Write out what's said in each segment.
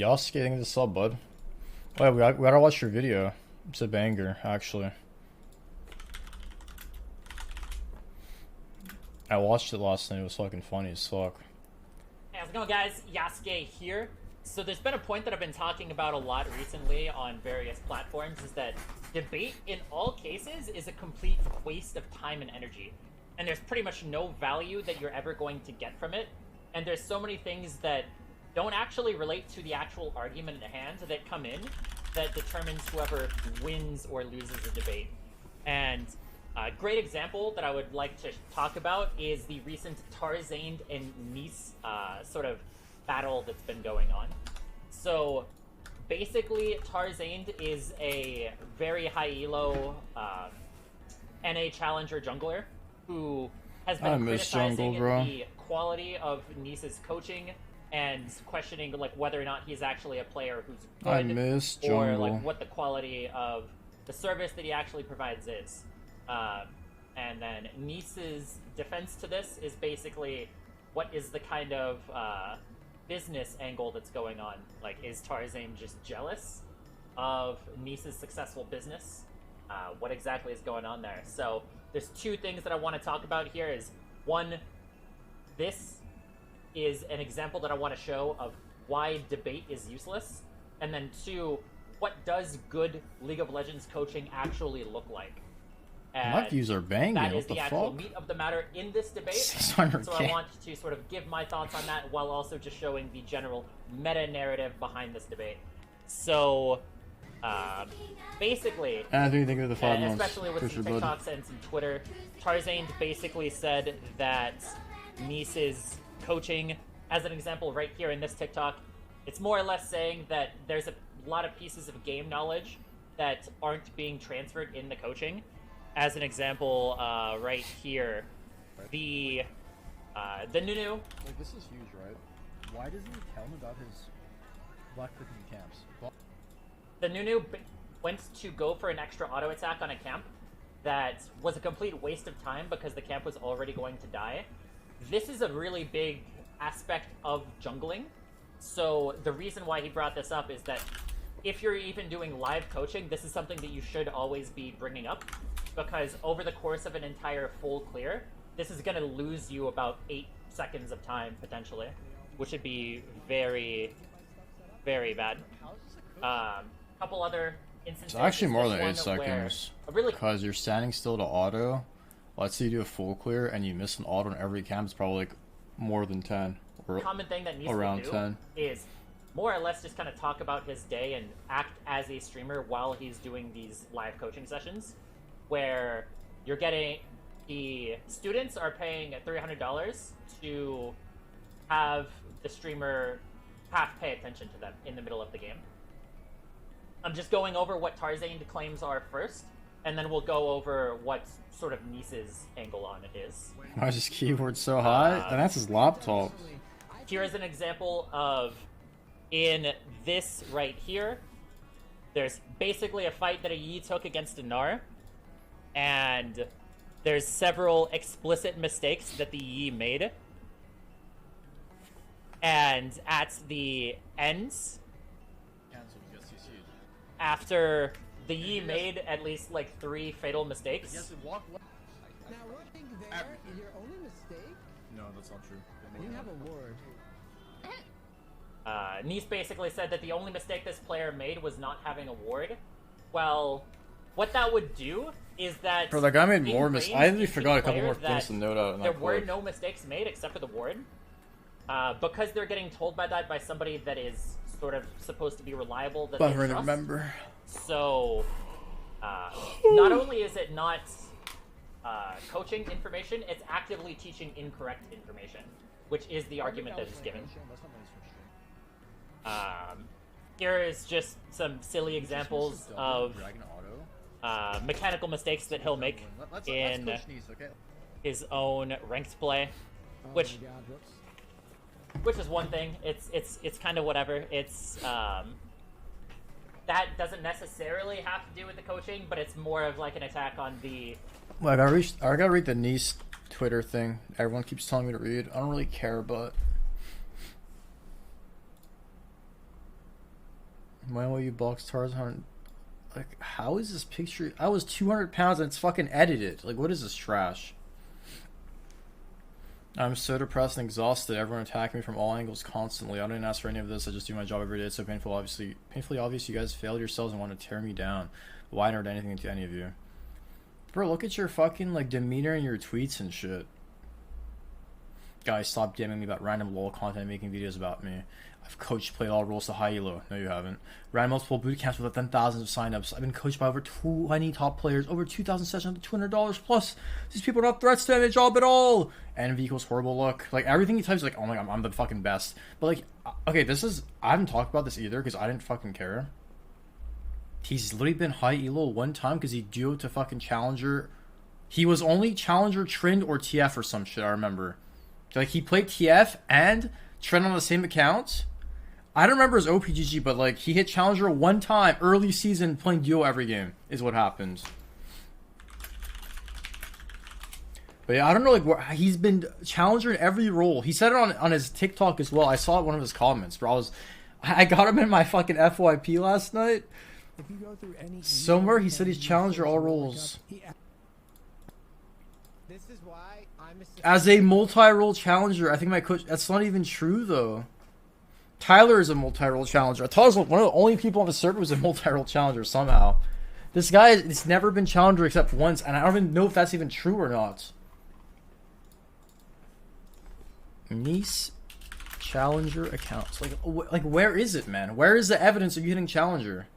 Y'all skating the sub, bud. Oh, yeah, we gotta watch your video. It's a banger, actually. I watched it last night. It was fucking funny as fuck. Hey, how's it going, guys? YASUKEH here. So there's been a point that I've been talking about a lot recently on various platforms, is that debate in all cases is a complete waste of time and energy. And there's pretty much no value that you're ever going to get from it. And there's so many things that don't actually relate to the actual argument at hand that come in that determines whoever wins or loses a debate. And a great example that I would like to talk about is the recent Tarzaned and Nice sort of battle that's been going on. So basically, Tarzaned is a very high elo NA challenger jungler who has been criticizing the quality of Nice's coaching and questioning like whether or not he's actually a player who's good, or like what the quality of the service that he actually provides is. And then Nice's defense to this is basically, what is the kind of business angle that's going on? Like, is Tarzan just jealous of Nice's successful business? What exactly is going on there? So there's two things that I want to talk about here. Is one, this is an example that I want to show of why debate is useless. And then two, what does good League of Legends coaching actually look like? And my views are banging. That is what the actual fuck? meat of the matter in this debate. So I want to sort of give my thoughts on that while also just showing the general meta narrative behind this debate. So, basically, and I think you think of the 5 months, especially with some TikToks and some Twitter, Tarzan basically said that Nice's coaching, as an example right here in this TikTok, it's more or less saying that there's a lot of pieces of game knowledge that aren't being transferred in the coaching. As an example, right here, the Nunu. Like, this is huge, right? Why doesn't he tell him about his black clicking camps? The Nunu went to go for an extra auto attack on a camp that was a complete waste of time because the camp was already going to die. This is a really big aspect of jungling. So the reason why he brought this up is that if you're even doing live coaching, this is something that you should always be bringing up, because over the course of an entire full clear, this is going to lose you about 8 seconds of time, potentially, which would be very, very bad. Couple other instances. It's actually more than 8 seconds, really, because you're standing still to auto. Let's say you do a full clear and you miss an auto in every camp, it's probably like more than 10. Or common thing that needs around to do 10. Is more or less just kind of talk about his day and act as a streamer while he's doing these live coaching sessions, where you're getting, the students are paying $300 to have the streamer half pay attention to them in the middle of the game. I'm just going over what Tarzan claims are first, and then we'll go over what sort of Nice's angle on it is. Why is his keyboard so high? And that's his laptop. Here is an example of, in this right here, there's basically a fight that a Yi took against a Gnar, and there's several explicit mistakes that the Yi made. And at the ends, after the Yi made at least like 3 fatal mistakes. Now, running there is your only mistake? No, that's not true. You have a ward. Nice basically said that the only mistake this player made was not having a ward. Well, what that would do is that... Bro, that guy made more mistakes. I actually forgot a couple more things to note out in that there were clip. no mistakes made except for the ward. Because they're getting told by that by somebody that is sort of supposed to be reliable, that they trust. Remember. So, not only is it not coaching information, it's actively teaching incorrect information, which is the argument that is given. Here is just some silly examples of mechanical mistakes that he'll make in his own ranked play, which is one thing. It's kind of whatever. It's that doesn't necessarily have to do with the coaching, but it's more of like an attack on the... Well, I gotta read the Nice Twitter thing. Everyone keeps telling me to read. I don't really care, but When will you box Tarzan? Like, how is this picture? I was 200 pounds and it's fucking edited. Like, what is this trash? I'm so depressed and exhausted. Everyone attacking me from all angles constantly. I didn't ask for any of this. I just do my job every day. It's so painful. Painfully obvious you guys failed yourselves and want to tear me down. Why not anything to any of you? Bro, look at your fucking, like, demeanor in your tweets and shit. Guys, stop DMing me about random LOL content and making videos about me. I've coached, played all roles to high elo. No, you haven't. Ran multiple boot camps with 10,000 of signups. I've been coached by over 20 top players, over 2,000 sessions, $200 plus. These people are not threats to my job at all. NV equals horrible look. Like, everything he types is like, oh my god, I'm the fucking best. But, like, okay, this is, I haven't talked about this either because I didn't fucking care. He's literally been high elo one time because he duoed to fucking Challenger. He was only Challenger, Trend, or TF or some shit, I remember. Like, he played TF and Trend on the same account. I don't remember his OPGG, but, like, he hit Challenger one time early season playing duo every game is what happened. But yeah, I don't know, like, he's been Challenger in every role. He said it on his TikTok as well. I saw it in one of his comments, bro. I got him in my fucking FYP last night. If you go through any Somewhere he said he's Challenger all roles. This is why I'm As a multi-role Challenger, I think my coach... That's not even true, though. Tyler is a multi-role Challenger. I thought he was one of the only people on the server who was a multi-role Challenger somehow. This guy has never been Challenger except once, and I don't even know if that's even true or not. Nice Challenger accounts. Like, where is it, man? Where is the evidence of you hitting Challenger?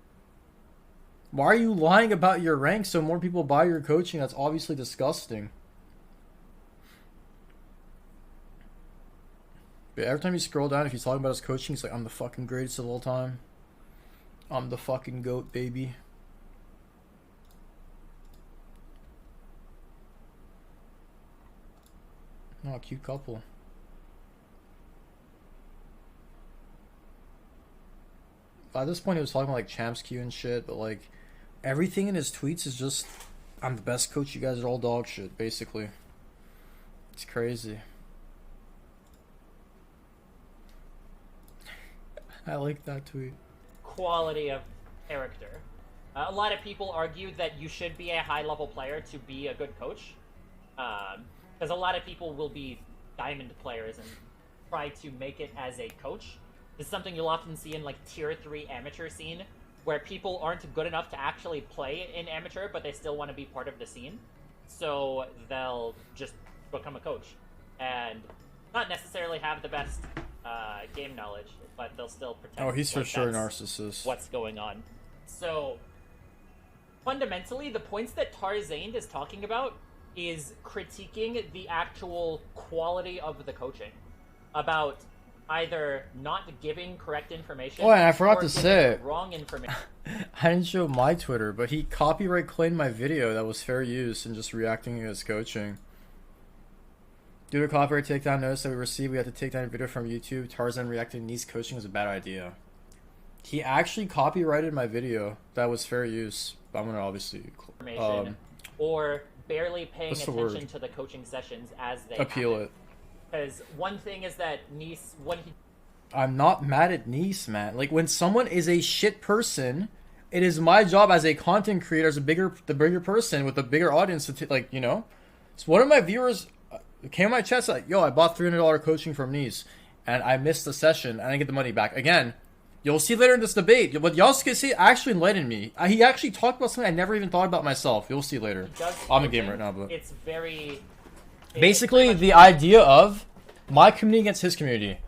Why are you lying about your rank so more people buy your coaching? That's obviously disgusting. But every time you scroll down, if he's talking about his coaching, he's like, I'm the fucking greatest of all time. I'm the fucking GOAT, baby. Oh, cute couple. At this point, he was talking about, like, Champs Q and shit, but, like, everything in his tweets is just, I'm the best coach, you guys are all dog shit, basically. It's crazy. I like that tweet. Quality of character. A lot of people argue that you should be a high-level player to be a good coach. Because a lot of people will be diamond players and try to make it as a coach. This is something you'll often see in, like, tier 3 amateur scene, where people aren't good enough to actually play in amateur, but they still want to be part of the scene. So they'll just become a coach. And not necessarily have the best game knowledge, but they'll still pretend. Oh, he's for like sure a that's narcissist. what's going on. So, fundamentally, the points that Tarzaned is talking about is critiquing the actual quality of the coaching. About either not giving correct information. Oh, and I forgot or to giving say, wrong information. I didn't show my Twitter, but he copyright claimed my video that was fair use and just reacting to his coaching. Due to copyright takedown notice that we received, we had to take down a video from YouTube. Tarzan reacted to Nice coaching was a bad idea. He actually copyrighted my video that was fair use. I'm gonna obviously Information, or barely paying what's the attention word? to the coaching sessions as they appeal happen. it. Because one thing is that Nice, when he I'm not mad at Nice, man. Like, when someone is a shit person, it is my job as a content creator, as the bigger person with a bigger audience to like, you know. So one of my viewers came on my chat like, yo, I bought $300 coaching from Nice, and I missed the session, and I didn't get the money back. Again, you'll see later in this debate, what YASUKEH actually enlightened me. He actually talked about something I never even thought about myself. You'll see later. does I'm in game coaching, right now, but it's very... basically, it's the idea of my community against his community.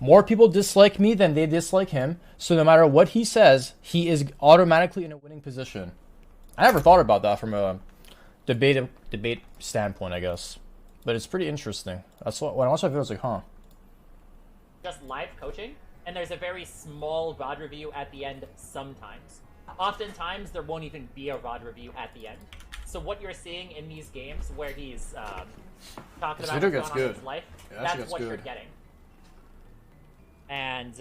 More people dislike me than they dislike him, so no matter what he says, he is automatically in a winning position. I never thought about that from a debate standpoint, I guess. But it's pretty interesting. That's what, when I watched that video, I was like, huh. just live coaching, and there's a very small VOD review at the end sometimes. Oftentimes, there won't even be a VOD review at the end. So what you're seeing in these games where he's talking This about video what's gets going on in good. his life, Yeah, that that's gets what you're good. getting. And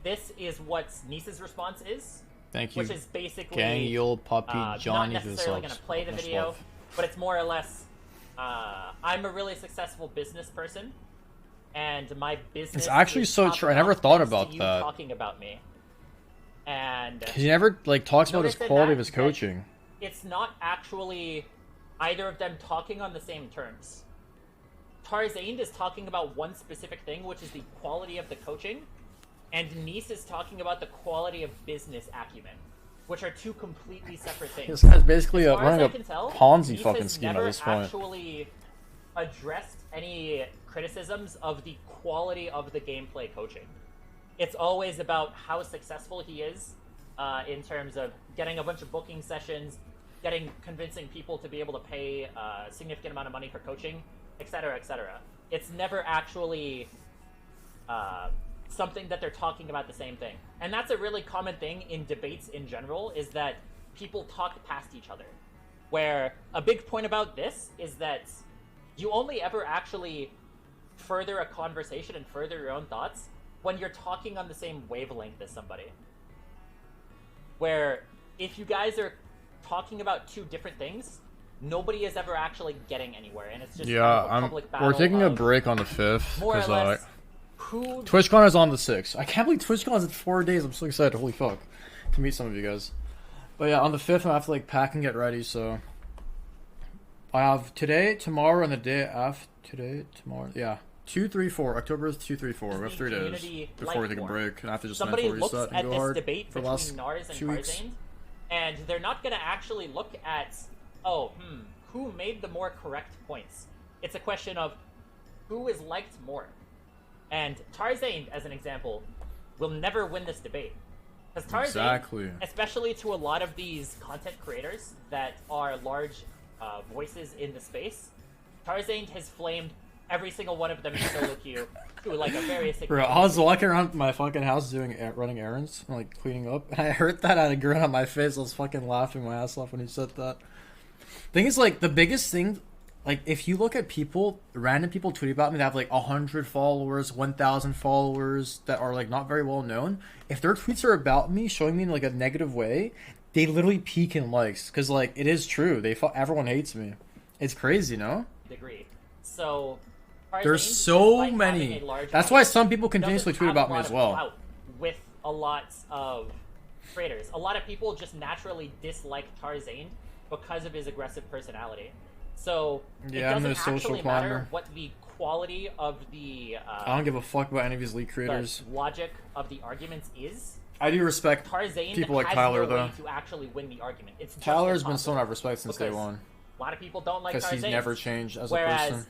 this is what Nice's response is. Thank you. Which is basically Gang, Yule, Puppy, Johnny, not for the necessarily subs. going to play the Much video, love. but it's more or less, I'm a really successful business person, and my business It's actually is so top true. I never off thought thanks to about you that. talking about me. And he never like talks about his notice in quality that of his coaching. it's not actually either of them talking on the same terms. Tarzaned is talking about one specific thing, which is the quality of the coaching, and Nice is talking about the quality of business acumen, which are two completely separate things. This guy's basically As far as running I a can tell, Ponzi Nice fucking has scheme at never this point. actually addressed any criticisms of the quality of the gameplay coaching. It's always about how successful he is in terms of getting a bunch of booking sessions, convincing people to be able to pay a significant amount of money for coaching, etc., etc. It's never actually something that they're talking about the same thing. And that's a really common thing in debates in general, is that people talk past each other. Where a big point about this is that you only ever actually further a conversation and further your own thoughts when you're talking on the same wavelength as somebody. Where if you guys are talking about two different things, nobody is ever actually getting anywhere, and it's just kind of a public battle. We're taking a of break on the 5th more or because less who TwitchCon is on the 6th. I can't believe TwitchCon is in 4 days. I'm so excited. Holy fuck, to meet some of you guys. But yeah, on the 5th I have to like pack and get ready. So I have today, tomorrow, and the day after today, tomorrow. Yeah. 2, 3, 4. October 2, 3, 4. We have 3 days before we take a break, and I have to just somebody mental looks reset at and go this hard debate for the between last Nars and 2 weeks. Tarzaned, and they're not going to actually look at, who made the more correct points. It's a question of who is liked more. And Tarzaned, as an example, will never win this debate. Because Tarzaned, Exactly. especially to a lot of these content creators that are large voices in the space, Tarzaned has flamed every single one of them in solo queue to like a very significant. Bro, I was walking around my fucking house running errands, like cleaning up, and I heard that. I had a grin on my face. I was fucking laughing my ass off when he said that. Thing is, like, the biggest thing, like, if you look at people, random people tweet about me that have like 100 followers, 1,000 followers that are like not very well known, if their tweets are about me, showing me in like a negative way, they literally peak in likes, because like it is true. Everyone hates me. It's crazy, no? Degree. So There's Tarzaned, so despite many. having a large That's why audience, some people continuously doesn't tweet have a about me lot as of well. clout with a lot of creators. A lot of people just naturally dislike Tarzaned because of his aggressive personality. So Yeah, it I'm doesn't no social actually matter climber. what the quality of the I don't give a fuck about any of these league creators. logic of the arguments is. I do respect Tarzaned people like has Tyler, no way though. to actually win the argument. It's just Tyler's been impossible. someone I've respected since day Because one. A lot of people don't like Because Tarzaned. he's never changed as a Whereas, person.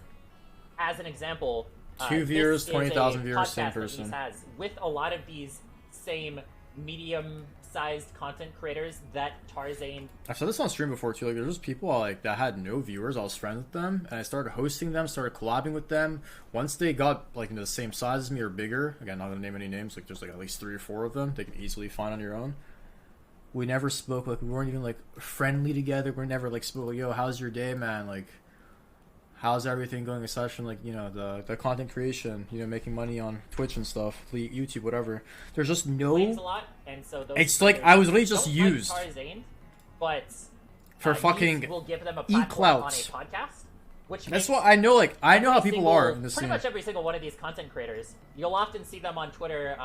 as an example, 2 viewers, this is 20,000 a viewers, same podcast that person. Nice has with a lot of these same medium-sized content creators that Tarzaned. I've said this on stream before too. Like, there's just people like that had no viewers. I was friends with them, and I started hosting them, started collabing with them. Once they got like into the same size as me or bigger, again, not gonna name any names. Like, there's like at least 3 or 4 of them. They can easily find on your own. We never spoke. Like, we weren't even like friendly together. We never like spoke. Like, yo, how's your day, man? Like, how's everything going aside from like, you know, the content creation, you know, making money on Twitch and stuff, YouTube, whatever. There's just Claims a no. lot, and so those It's like creators I was literally just don't used like Tarzaned, but for Nice fucking will give them a e-clout. platform on a podcast, which That's makes what I know. Like, I know how every people single- are in this Pretty scene. much every single one of these content creators, you'll often see them on Twitter.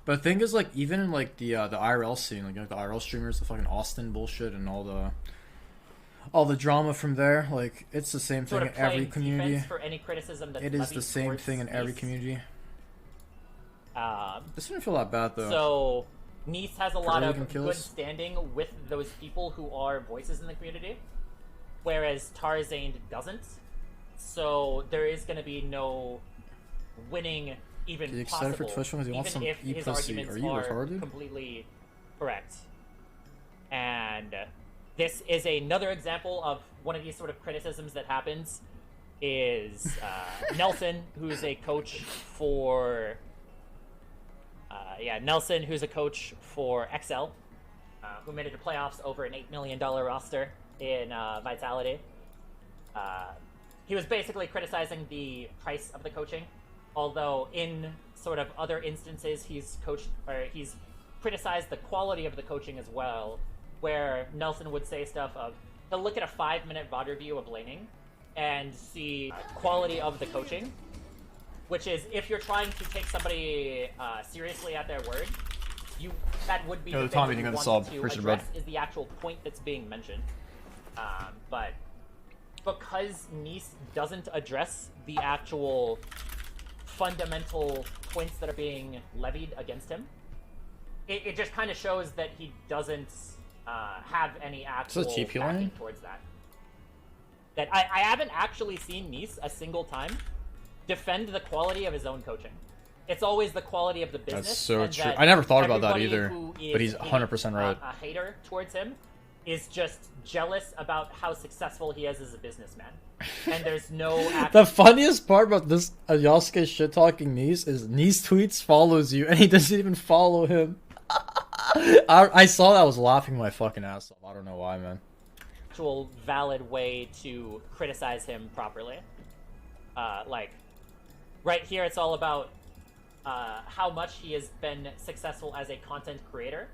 But the thing is, like, even in like the IRL scene, like, you know, the IRL streamers, the fucking Austin bullshit, and all the drama from there, like, it's the same Sort thing of in every playing community. defense for any criticism that's It is levied the same towards thing in every Nice. community. Um, This didn't feel that bad though. So Nice has a lot of Hooligan good kills. standing with those people who are voices in the community, whereas Tarzaned doesn't. So there is going to be no winning even Are you excited for possible, Twitch because he wants even some if his e-pussy? arguments Are you retarded? completely correct. And this is another example of one of these sort of criticisms that happens is Nelson, who's a coach for Nelson, who's a coach for XL, who made it to playoffs over an $8 million roster in Vitality. He was basically criticizing the price of the coaching, although in sort of other instances he's criticized the quality of the coaching as well, where Nelson would say stuff of, he'll look at a 5-minute VOD review of laning and see quality of the coaching, which is if you're trying to take somebody seriously at their word, that would be Yo, the Tom, thing you that you got want the sub. to Appreciate it, bro. address is the actual point that's being mentioned. But because Nice doesn't address the actual fundamental points that are being levied against him, it just kind of shows that he doesn't have any actual TP backing lane? towards that. That I haven't actually seen Nice a single time defend the quality of his own coaching. It's always the quality of the business. That's so and true. that I never thought about that everybody either, who is but he's 100% right. A hater towards him is just jealous about how successful he is as a businessman. And there's no The funniest part about this YASUKEH shit talking Nice is Nice tweets follows you and he doesn't even follow him. I saw that, I was laughing my fucking ass off. I don't know why, man. actual valid way to criticize him properly. Like, right here it's all about how much he has been successful as a content creator,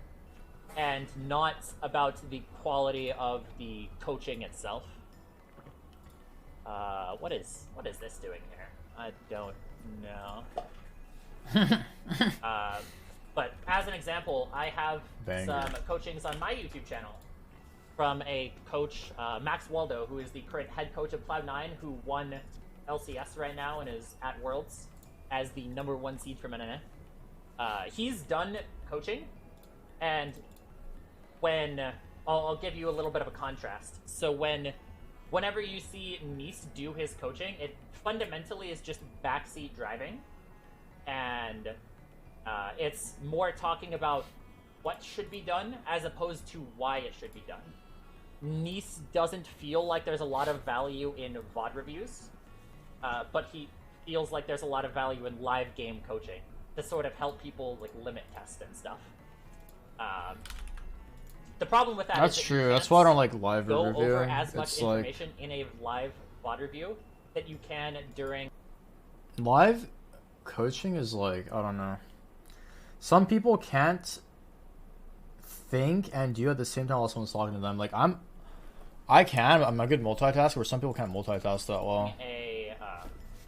and not about the quality of the coaching itself. What is this doing here? I don't know. But as an example, I have some coachings on my YouTube channel from a coach, Max Waldo, who is the current head coach of Cloud9, who won LCS right now and is at Worlds as the #1 seed from NNA. He's done coaching, and when I'll give you a little bit of a contrast. So whenever you see Nice do his coaching, it fundamentally is just backseat driving, and it's more talking about what should be done as opposed to why it should be done. Nice doesn't feel like there's a lot of value in VOD reviews, but he feels like there's a lot of value in live game coaching to sort of help people like limit test and stuff. The problem with that That's is that true. you That's can't why I don't like live go reviewing. over as much It's like information in a live VOD review that you can during. live coaching is like, I don't know. Some people can't think and do at the same time while someone's talking to them. Like I'm a good multitasker, where some people can't multitask that well.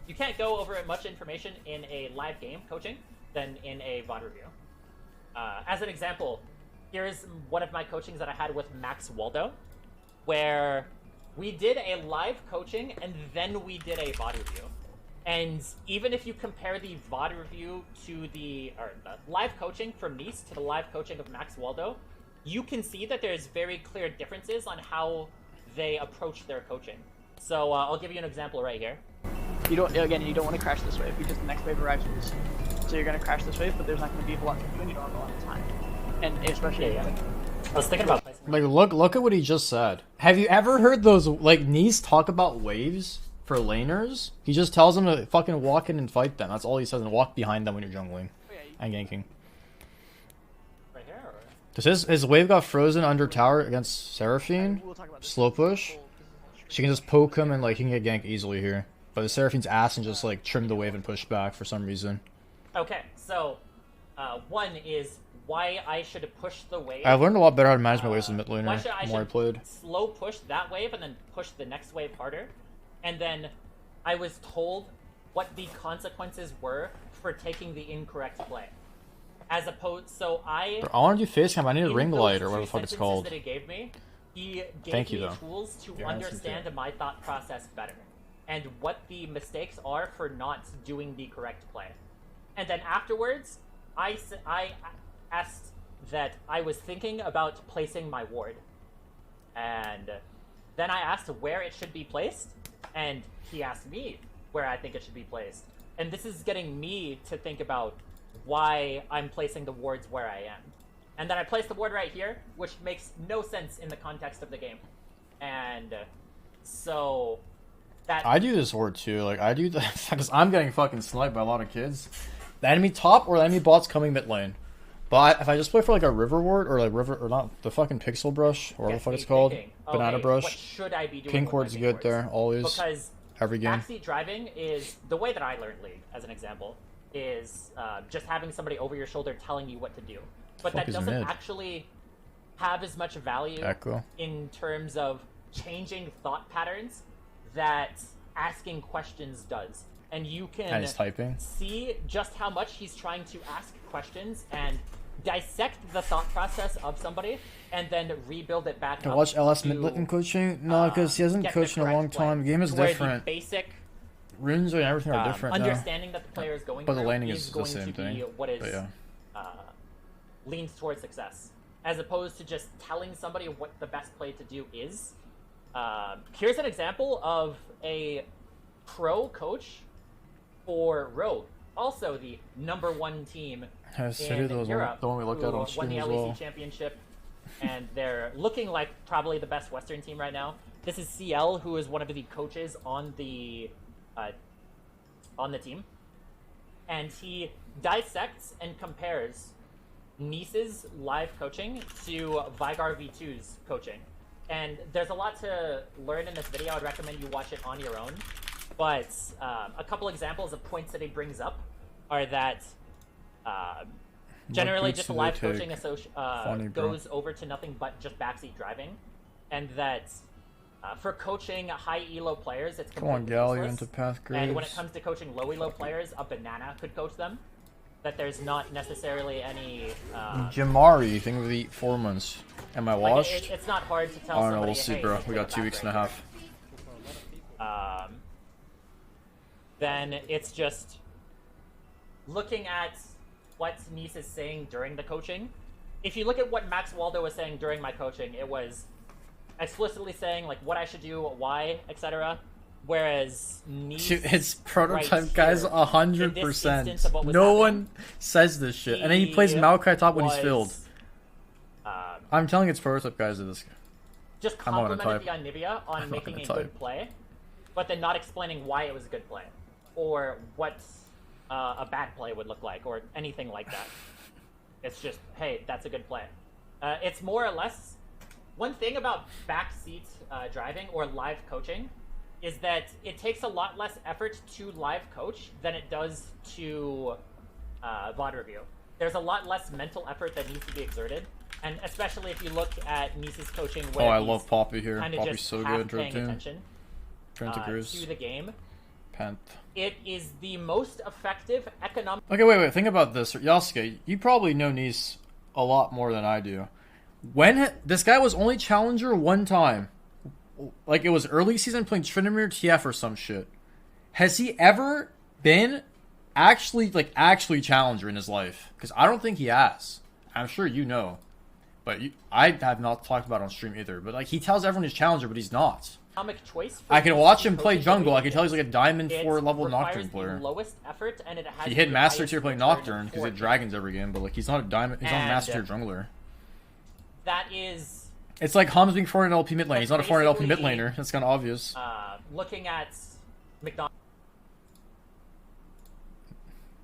You can't go over much information in a live game coaching than in a VOD review. As an example, here's one of my coachings that I had with Max Waldo, where we did a live coaching and then we did a VOD review. And even if you compare the VOD review to the live coaching from Nice to the live coaching of Max Waldo, you can see that there's very clear differences on how they approach their coaching. So I'll give you an example right here. You don't want to crash this wave because the next wave arrives really soon. So you're going to crash this wave, but there's not going to be a lot to do and you don't have a lot of time. And especially, I was thinking about Like look at what he just said. Have you ever heard those like Nice talk about waves for laners? He just tells them to fucking walk in and fight them. That's all he says, and walk behind them when you're jungling and ganking. right here. Or... Does his wave got frozen under tower against Seraphine? we'll talk about this. Slow push. She can just poke him and like he can get ganked easily here. But the Seraphine's ass and just like trim the wave and push back for some reason. Okay, so one is why I should push the wave. I've learned a lot better how to manage my waves in mid Why laner should the more I played. slow push that wave and then push the next wave harder? And then I was told what the consequences were for taking the incorrect play. As opposed, so I want to do face cam. I need a in ring those light or two whatever the fuck it's sentences called. that he gave me, he gave Thank you, me though. tools to Yeah, that's understand sincere. my thought process better, and what the mistakes are for not doing the correct play. And then afterwards, I asked that I was thinking about placing my ward, and then I asked where it should be placed, and he asked me where I think it should be placed. And this is getting me to think about why I'm placing the wards where I am. And then I placed the ward right here, which makes no sense in the context of the game. And so that I do this ward too. Like I do that because I'm getting fucking sniped by a lot of kids. The enemy top or the enemy bot's coming mid lane. But if I just play for like a river ward or like river or not the fucking pixel brush or whatever the fuck it's called, banana okay, brush. What should I be doing? Pink with my ward's pink good wards? there always. Because Every game. backseat driving is the way that I learned League, as an example, is just having somebody over your shoulder telling you what to do. But Fuck that is doesn't mid? actually have as much value Echo. in terms of changing thought patterns that asking questions does. And you And can he's typing. see just how much he's trying to ask questions and dissect the thought process of somebody and then rebuild it back To up. watch LS to, Midland coaching? No, because he hasn't get the coached in a correct long play. time. The game is To where the different. basic Runes and everything are different now. understanding that the player is going But the through laning is is the going same to thing. be what is But yeah. leans towards success, as opposed to just telling somebody what the best play to do is. Here's an example of a pro coach for Rogue, also the #1 team Has City, in was Europe, the one we looked at who on won stream the as LEC well. championship, and they're looking like probably the best Western team right now. This is CL, who is one of the coaches on the team, and he dissects and compares Nice's live coaching to Vigar V2's coaching. And there's a lot to learn in this video. I'd recommend you watch it on your own. But a couple examples of points that he brings up are that generally boots just do they live take? coaching Funny, bro. goes over to nothing but just backseat driving. And that for coaching high elo players, it's Come on, completely Gal, you're useless. into Path And when it Graves. comes to coaching low elo players, a banana could coach them. That there's not necessarily any. Jamari, think of the 4 months. Am I Like, washed? it's not hard to tell I don't somebody. know, we'll see, hey, bro. take We a got 2 back weeks and a break. half. Then it's just looking at what Nice is saying during the coaching. If you look at what Max Waldo was saying during my coaching, it was explicitly saying like what I should do, why, etc. Whereas Nice, Dude, it's prototype, right guys, here, 100%. in this instance of what was No happening, one says this shit. And then he plays he Maokai top when he's was, filled. I'm telling you, it's prototype, guys. This. Just I'm not gonna complimented the Onivia on not making gonna a type. good play, but then not explaining why it was a good play, or what a bad play would look like, or anything like that. It's just, hey, that's a good play. It's more or less, one thing about backseat driving or live coaching is that it takes a lot less effort to live coach than it does to VOD review. There's a lot less mental effort that needs to be exerted. And especially if you look at Nice's coaching, where Oh, I he's love Poppy here. kind of Poppy's just so half good. paying Drove attention Trent to to Bruce. the game. Pant. It is the most effective economic. Okay, wait. Think about this. Yasuke, you probably know Nice a lot more than I do. This guy was only challenger one time. Like, it was early season playing Trinimir TF or some shit. Has he ever been actually challenger in his life? Because I don't think he has. I'm sure you know. But I have not talked about it on stream either. But like, he tells everyone he's challenger, but he's not. Choice for I can Nice watch to him play coach jungle. the I can tell he's like a diamond It 4 level requires Nocturne the player. lowest effort, and it has He hit the master highest tier playing return Nocturne because for he had it. dragons every game. But like, he's not a diamond. He's not a master tier And- jungler. That is It's like Hums being 400 LP mid lane. He's not a 400 LP mid basically, laner. That's kind of obvious. looking at McDonald's.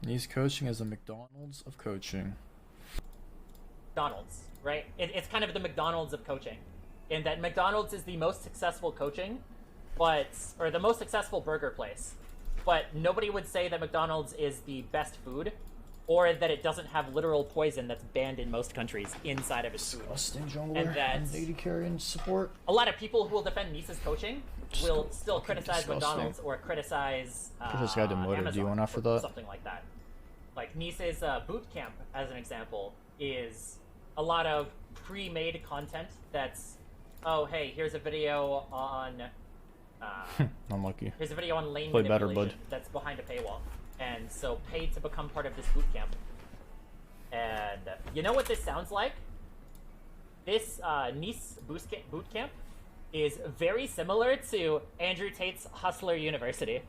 He's coaching as the McDonald's of coaching. McDonald's, right? It's kind of the McDonald's of coaching, in that McDonald's is the most successful coaching, or the most successful burger place, but nobody would say that McDonald's is the best food, or that it doesn't have literal poison that's banned in most countries inside of its food. Disgusting And jungler that- and AD carry and support. A lot of people who will defend Nice's coaching will So still fucking criticize disgusting. McDonald's or criticize Put this guy demoted. Amazon Do you want after or that? something like that. Like Nice's boot camp, as an example, is a lot of pre-made content that's, oh hey, here's a video on Unlucky. here's a video on lane Play better, manipulation that's behind a paywall, and so pay to become part of this boot camp. And you know what this sounds like? This Nice boot camp is very similar to Andrew Tate's Hustler University.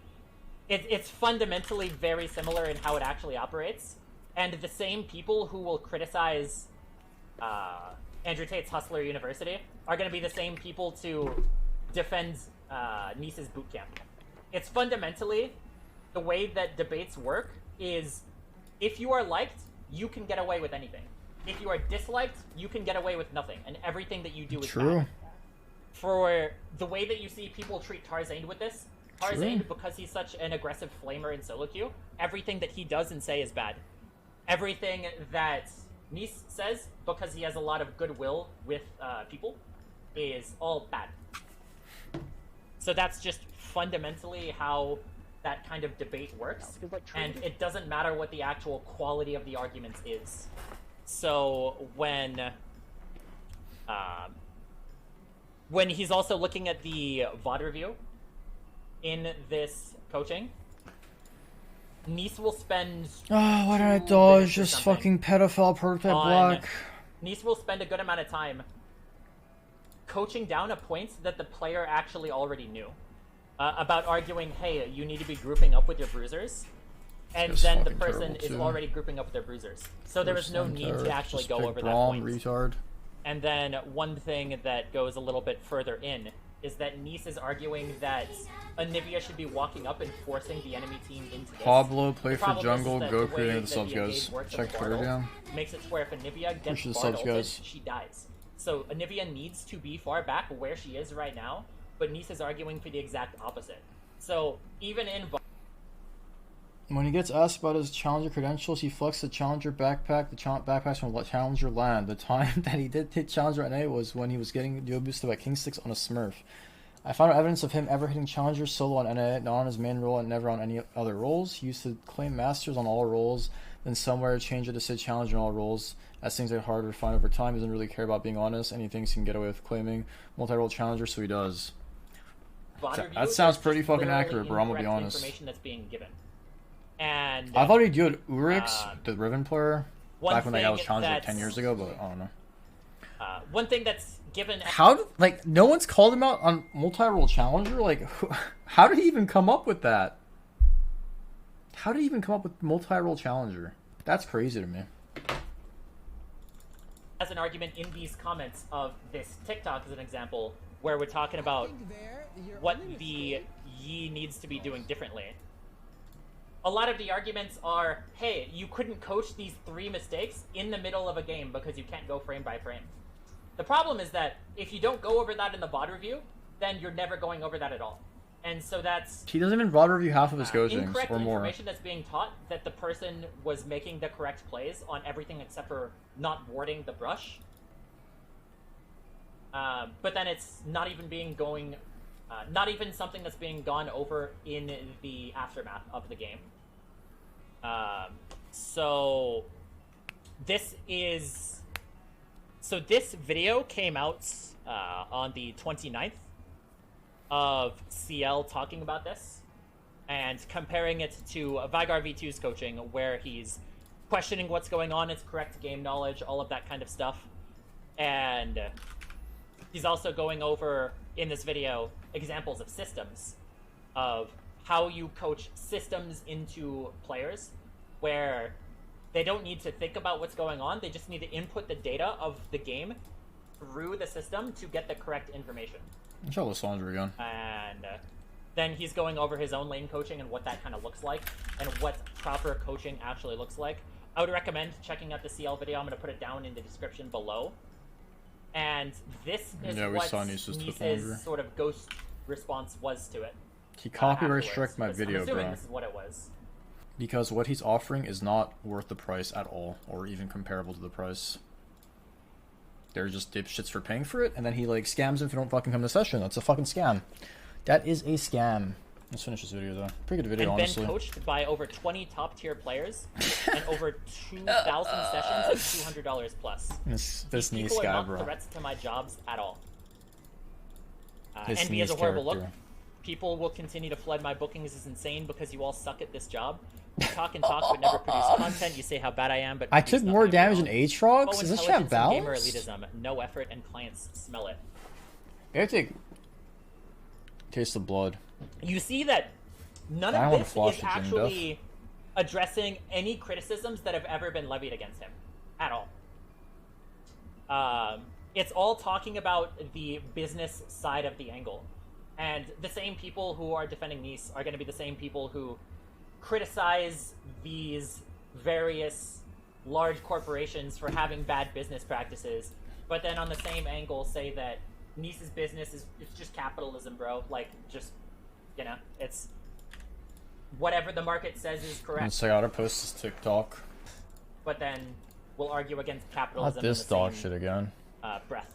It's fundamentally very similar in how it actually operates, and the same people who will criticize Andrew Tate's Hustler University are going to be the same people to defend Nice's boot camp. It's fundamentally the way that debates work is, if you are liked, you can get away with anything. If you are disliked, you can get away with nothing, and everything that you do is True. bad. For the way that you see people treat Tarzaned with this, Tarzaned, True. because he's such an aggressive flamer in solo queue, everything that he does and say is bad. Everything that Nice says, because he has a lot of goodwill with people, is all bad. So that's just fundamentally how that kind of debate works, Because, like, and it doesn't matter what the actual quality of the argument is. So when he's also looking at the VOD review in this coaching, Nice will spend. Oh, why did I 2 dodge minutes or this something fucking pedophile prototype block? Nice will spend a good amount of time coaching down a point that the player actually already knew. About arguing, hey, you need to be grouping up with your bruisers. And This then the fucking person terrible, is too. already grouping up with their bruisers. So there was no need to actually go over that Braum, point. retard. And then one thing that goes a little bit further in is that Nice is arguing that Anivia should be walking up and forcing the enemy team into this. Pablo, play The for problem is jungle, that go the way creating the that subs, engage guys. works Check with Twitter Bartle down. makes it to where if Anivia gets Push the subs, Bartled, guys. she dies. So Anivia needs to be far back where she is right now, but Nice is arguing for the exact opposite. So even in When he gets asked about his challenger credentials, he flexed the challenger backpack. The backpacks from challenger land. The time that he did hit challenger NA was when he was getting duo boosted by King Sticks on a Smurf. I found no evidence of him ever hitting challenger solo on NA, not on his main role and never on any other roles. He used to claim masters on all roles, then somewhere change it to say challenger on all roles. As things get harder to find over time, he doesn't really care about being honest, and he thinks he can get away with claiming multi-role challenger, so he does. VOD review, That sounds there's pretty just fucking literally accurate, bro. I'm gonna be incorrect honest. Information that's being given. And I thought he'd do it Urix, the Riven player, one back when that guy was thing challenger like that's- 10 years ago, but I don't know. one thing that's given How, like, no one's called him out on multi-role challenger? Like, how did he even come up with that? How did he even come up with multi-role challenger? That's crazy to me. as an argument in these comments of this TikTok as an example, where we're talking about what the Yi needs to be doing differently. A lot of the arguments are, hey, you couldn't coach these 3 mistakes in the middle of a game because you can't go frame by frame. The problem is that if you don't go over that in the VOD review, then you're never going over that at all. And so that's He doesn't even VOD review half of his coachings, incorrect or more. information that's being taught that the person was making the correct plays on everything except for not warding the brush. But then it's not even something that's being gone over in the aftermath of the game. So this video came out on the 29th of CL talking about this and comparing it to Vigar V2's coaching, where he's questioning what's going on, its correct game knowledge, all of that kind of stuff. And he's also going over, in this video, examples of systems, of how you coach systems into players, where they don't need to think about what's going on, they just need to input the data of the game through the system to get the correct information. Let's try Lysandra again. And then he's going over his own lane coaching and what that kind of looks like, and what proper coaching actually looks like. I would recommend checking out the CL video. I'm going to put it down in the description below. And this is Yeah, we what saw Nice's took longer. Nice's sort of ghost response was to it. He copyright afterwards, striked my 'cause video, I'm assuming bro. this is what it was. Because what he's offering is not worth the price at all, or even comparable to the price. They're just dipshits for paying for it, and then he like scams them if you don't fucking come to session. That's a fucking scam. That is a scam. Let's finish this video though. Pretty good video, And honestly. been coached by over 20 top-tier players and over 2,000 sessions at $200 plus. This These Nice people are guy, not bro. threats to my jobs at all. This Envy is a Nice horrible look. character. People will continue to flood my bookings is insane because you all suck at this job. You talk and talk but never produce content. You say how bad I am, but I produce took more nothing of damage your than own. Aatrox? Low Is this chat intelligence and gamer balanced? elitism, no effort, and clients smell it. I take taste of blood. You see that none I of wanna this flush is the gym actually addressing any criticisms that have ever been levied against him. At all. It's all talking about the business side of the angle. And the same people who are defending Nice are going to be the same people who criticize these various large corporations for having bad business practices, but then on the same angle say that Nice's business is just capitalism, bro. Like, just, you know, it's whatever the market says is correct. And Sayada posts his TikTok. But then we'll argue against Not capitalism this in the dog same shit again. breath.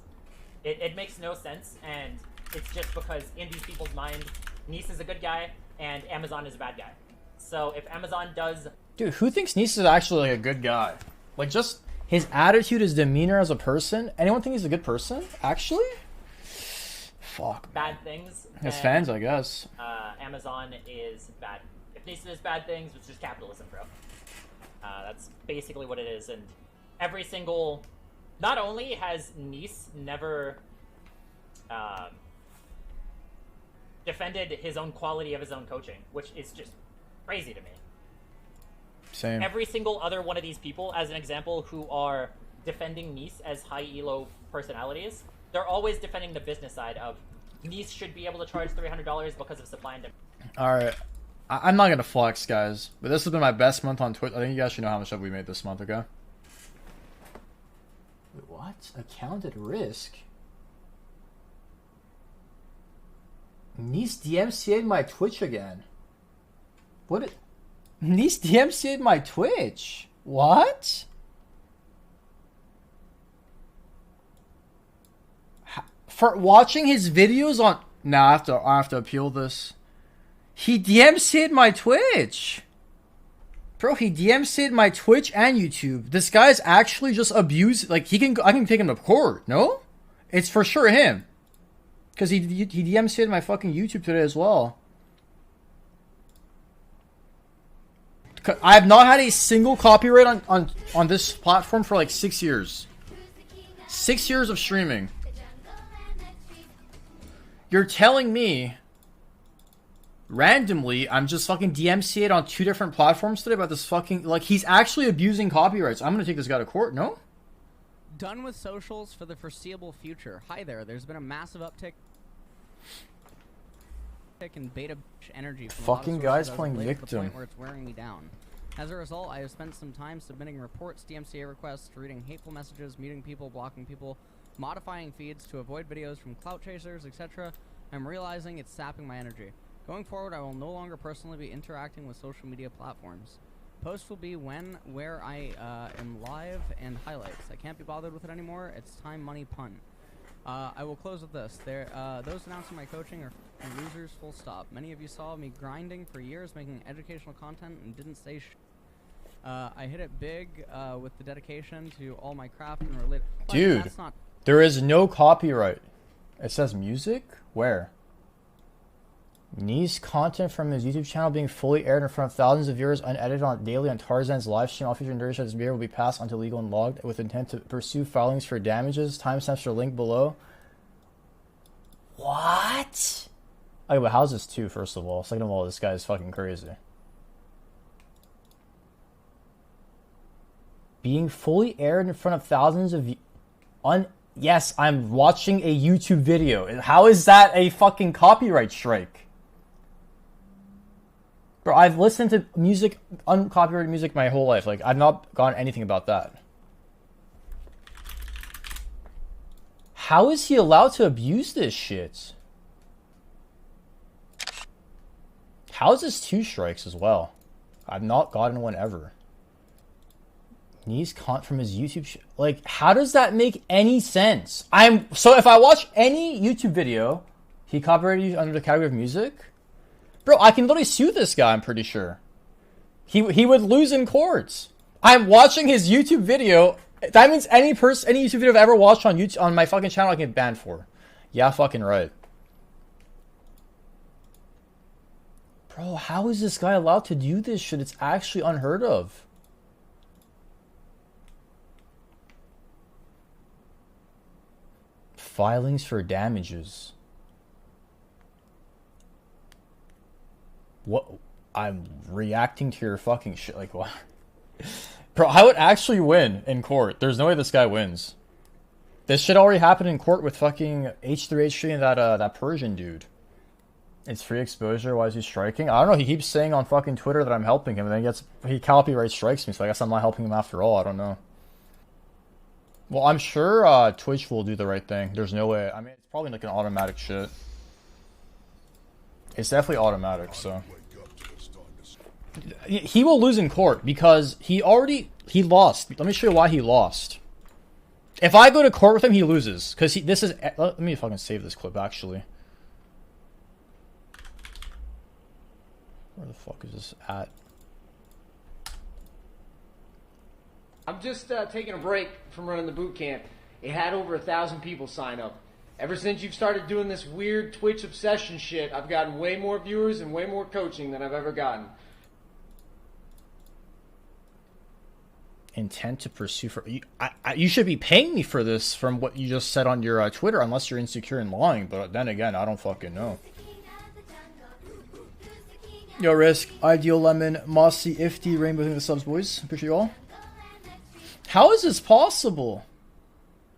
It makes no sense, and it's just because in these people's mind, Nice is a good guy and Amazon is a bad guy. So if Amazon does Dude, who thinks Nice is actually like a good guy? Like, just His attitude, his demeanor as a person. Anyone think he's a good person? Actually? Fuck. Bad things. His and, fans, I guess. Amazon is bad. If Nice does bad things, it's just capitalism, bro. That's basically what it is. And every single... Not only has Nice never defended his own quality of his own coaching, which is just crazy to me. Same. Every single other one of these people, as an example, who are defending Nice as high elo personalities, they're always defending the business side of Nice should be able to charge $300 because of supply and demand. Alright. I'm not gonna flex, guys, but this has been my best month on Twitch. I think you guys should know how much have we made this month, okay? Wait, what? Account at risk? Nice DMCA'd my Twitch again. What? Nice DMCA'd my Twitch. What? For watching his videos on... Nah, I have to appeal this. He DMCA'd my Twitch. Bro, he DMCA'd my Twitch and YouTube. This guy's actually just abused. Like, I can take him to court, no? It's for sure him. Because he DMCA'd my fucking YouTube today as well. I have not had a single copyright on this platform for like 6 years. 6 years of streaming. You're telling me randomly I'm just fucking DMCA'd on 2 different platforms today about this fucking... Like, he's actually abusing copyrights. I'm gonna take this guy to court, no? Done with socials for the foreseeable future. Hi there, there's been a massive uptick in beta energy from Fucking guys playing to the victim. point where it's wearing me down. As a result, I have spent some time submitting reports, DMCA requests, reading hateful messages, muting people, blocking people, modifying feeds to avoid videos from clout chasers, etc. I'm realizing it's sapping my energy. Going forward, I will no longer personally be interacting with social media platforms. Posts will be when, where I am live, and highlights. I can't be bothered with it anymore. It's time, money, pun. I will close with this. Those announcing my coaching are losers, full stop. Many of you saw me grinding for years, making educational content, and didn't say I hit it big with the dedication to all my craft and related... Dude, there is no copyright. It says music? Where? Nice content from his YouTube channel being fully aired in front of thousands of viewers unedited daily on Tarzan's live stream. All future and duration of this video will be passed onto legal and logged with intent to pursue filings for damages. Timestamps are linked below. What? Okay, but how's this too, first of all? Second of all, this guy is fucking crazy. Being fully aired in front of thousands of... Yes, I'm watching a YouTube video. How is that a fucking copyright strike? Bro, I've listened to music, uncopyrighted music my whole life. Like, I've not gotten anything about that. How is he allowed to abuse this shit? How is this 2 strikes as well? I've not gotten one ever. Needs content from his YouTube like, how does that make any sense? So if I watch any YouTube video, he copyrighted under the category of music? Bro, I can literally sue this guy, I'm pretty sure. He would lose in courts. I'm watching his YouTube video. That means any YouTube video I've ever watched on YouTube, on my fucking channel, I can get banned for. Yeah, fucking right. Bro, how is this guy allowed to do this shit? It's actually unheard of. Filings for damages. What? I'm reacting to your fucking shit. Like, what? Bro, I would actually win in court. There's no way this guy wins. This shit already happened in court with fucking H3H3 and that Persian dude. It's free exposure. Why is he striking? I don't know. He keeps saying on fucking Twitter that I'm helping him, and then he copyright strikes me. So I guess I'm not helping him after all. I don't know. Well, I'm sure Twitch will do the right thing. There's no way. I mean, it's probably like an automatic shit. It's definitely automatic, so. He will lose in court because he lost. Let me show you why he lost. If I go to court with him, he loses. Because let me fucking save this clip, actually. Where the fuck is this at? I'm just taking a break from running the boot camp. It had over 1,000 people sign up. Ever since you've started doing this weird Twitch obsession shit, I've gotten way more viewers and way more coaching than I've ever gotten. Intent to pursue for you. You should be paying me for this from what you just said on your Twitter, unless you're insecure and lying. But then again, I don't fucking know. Yo, Risk, Ideal Lemon, Mossy, Ifty, Rainbow, thank you for the subs, boys. Appreciate you all. How is this possible?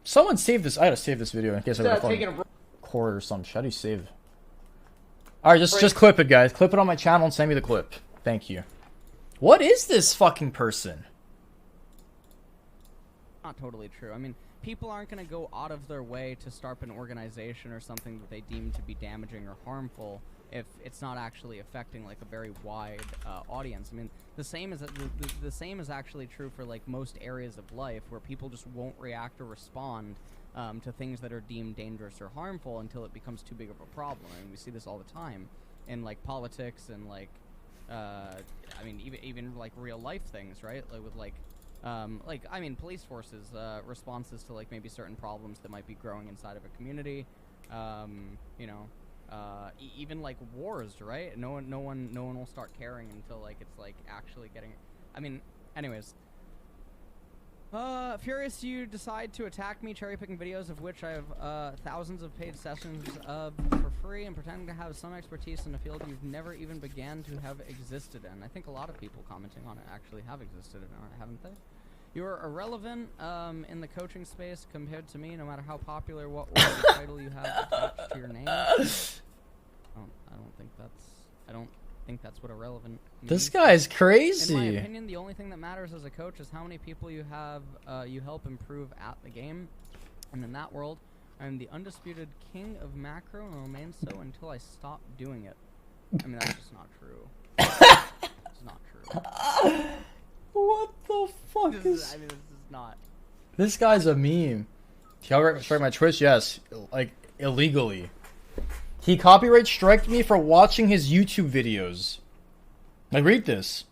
Someone save this. I gotta save this video in case I got a cord or some shit. How do you save? Alright, just clip it, guys. Clip it on my channel and send me the clip. Thank you. What is this fucking person? Not totally true. I mean, people aren't going to go out of their way to start an organization or something that they deem to be damaging or harmful if it's not actually affecting like a very wide audience. I mean, the same is actually true for like most areas of life where people just won't react or respond to things that are deemed dangerous or harmful until it becomes too big of a problem. I mean, we see this all the time in like politics and like I mean even like real life things, right? Like with like I mean, police forces responses to like maybe certain problems that might be growing inside of a community. You know, even like wars, right? No one will start caring until like it's like actually getting. I mean, anyways. Furious, you decide to attack me, cherry picking videos of which I have thousands of paid sessions of for free, and pretending to have some expertise in a field you've never even began to have existed in. I think a lot of people commenting on it actually have existed in it, haven't they? You're irrelevant in the coaching space compared to me, no matter how popular what title you have attached to your name. I don't think that's what irrelevant means. This guy's crazy. In my opinion, the only thing that matters as a coach is how many people you have you help improve at the game. And in that world, I'm the undisputed king of macro and will remain so until I stop doing it. I mean, that's just not true. It's not true. What the fuck I mean, this is not. This guy's a meme. Copyright strike my Twitch? Yes. Like, illegally. He copyright striked me for watching his YouTube videos. Like, read this.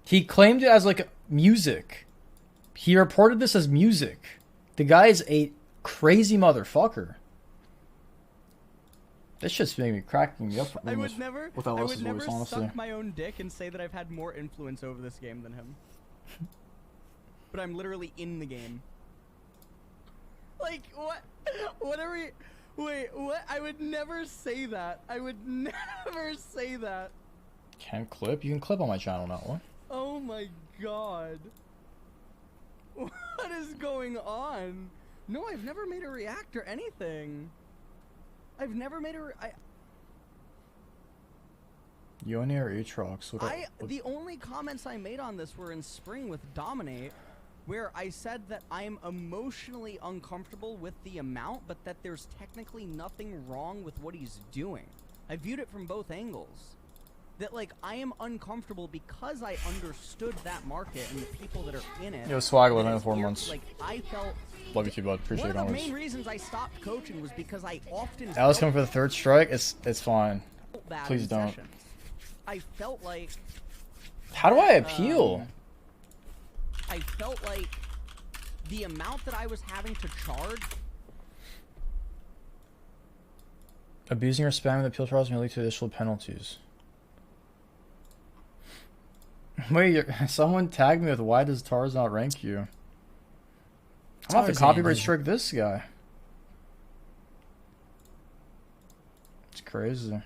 He claimed it as, like, music. He reported this as music. The guy is a crazy motherfucker. This shit's cracking me up. I would never suck my own dick and say that I've had more influence over this game than him. But I'm literally in the game. Like, what? What are we... Wait, what? I would never say that. I would never say that. Can clip? You can clip on my channel now. What? Oh my god. What is going on? No, I've never made a react or anything. I've never made a... Yoni or Aatrox? The only comments I made on this were in spring with Dominate, where I said that I'm emotionally uncomfortable with the amount, but that there's technically nothing wrong with what he's doing. I viewed it from both angles. That, like, I am uncomfortable because I understood that market and the people that are in it. Yo, Swag with 4 months. Like, I felt... Love you too, bud. Appreciate it. One of the main reasons I stopped coaching was because I often... Alice coming for the third strike? It's fine. Please don't. Sessions. I felt like... How do I appeal? I felt like the amount that I was having to charge... Abusing or spamming the appeal trials may lead to additional penalties. Wait, someone tagged me with why does Tarzan outrank you? I'm gonna have to copyright strike this guy. It's crazy.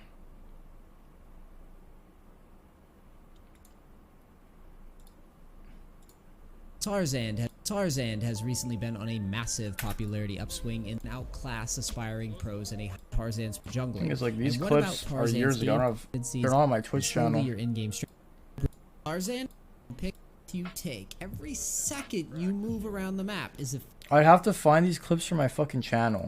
Tarzan has recently been on a massive popularity upswing and outclass aspiring pros in a Tarzan's jungler. I think it's like these clips are years ago. They're not on my Twitch channel. Your in-game Tarzan, pick you take. Every second you move around the map is a... I'd have to find these clips from my fucking channel.